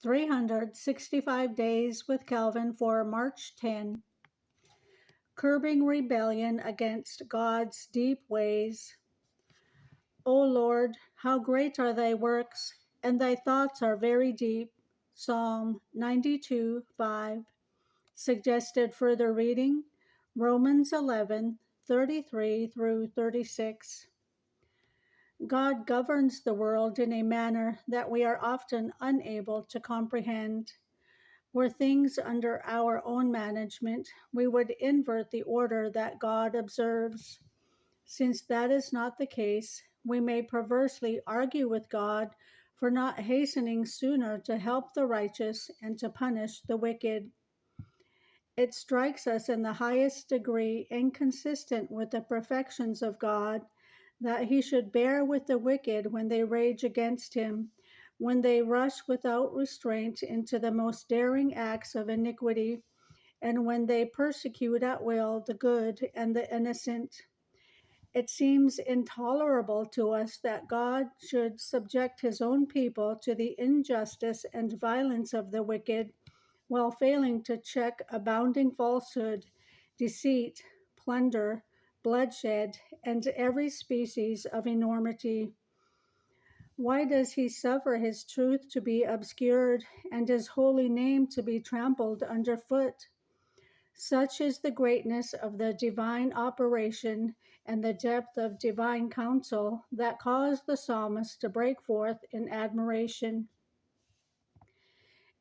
365 Days with Calvin for March 10. Curbing Rebellion Against God's Deep Ways. O Lord, how great are thy works, and thy thoughts are very deep. Psalm 92:5. Suggested further reading, Romans 11:33 through 36. God governs the world in a manner that we are often unable to comprehend. Were things under our own management, we would invert the order that God observes. Since that is not the case, we may perversely argue with God for not hastening sooner to help the righteous and to punish the wicked. It strikes us in the highest degree inconsistent with the perfections of God that he should bear with the wicked when they rage against him, when they rush without restraint into the most daring acts of iniquity, and when they persecute at will the good and the innocent. It seems intolerable to us that God should subject his own people to the injustice and violence of the wicked, while failing to check abounding falsehood, deceit, plunder, bloodshed, and every species of enormity. Why does he suffer his truth to be obscured and his holy name to be trampled underfoot? Such is the greatness of the divine operation and the depth of divine counsel that caused the psalmist to break forth in admiration.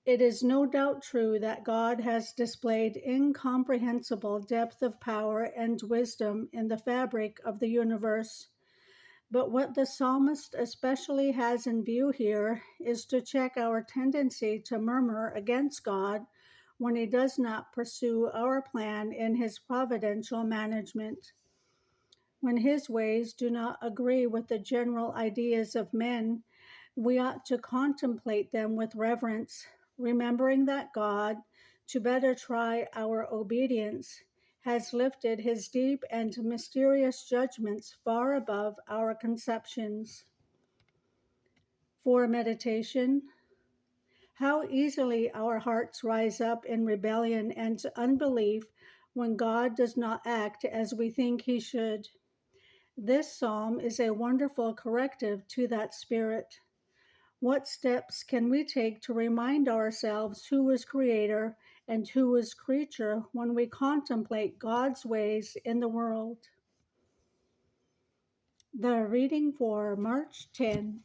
It is no doubt true that God has displayed incomprehensible depth of power and wisdom in the fabric of the universe. But what the psalmist especially has in view here is to check our tendency to murmur against God when he does not pursue our plan in his providential management. When his ways do not agree with the general ideas of men, we ought to contemplate them with reverence, remembering that God, to better try our obedience, has lifted his deep and mysterious judgments far above our conceptions. For meditation, how easily our hearts rise up in rebellion and unbelief when God does not act as we think he should. This psalm is a wonderful corrective to that spirit. What steps can we take to remind ourselves who is creator and who is creature when we contemplate God's ways in the world? The reading for March 10.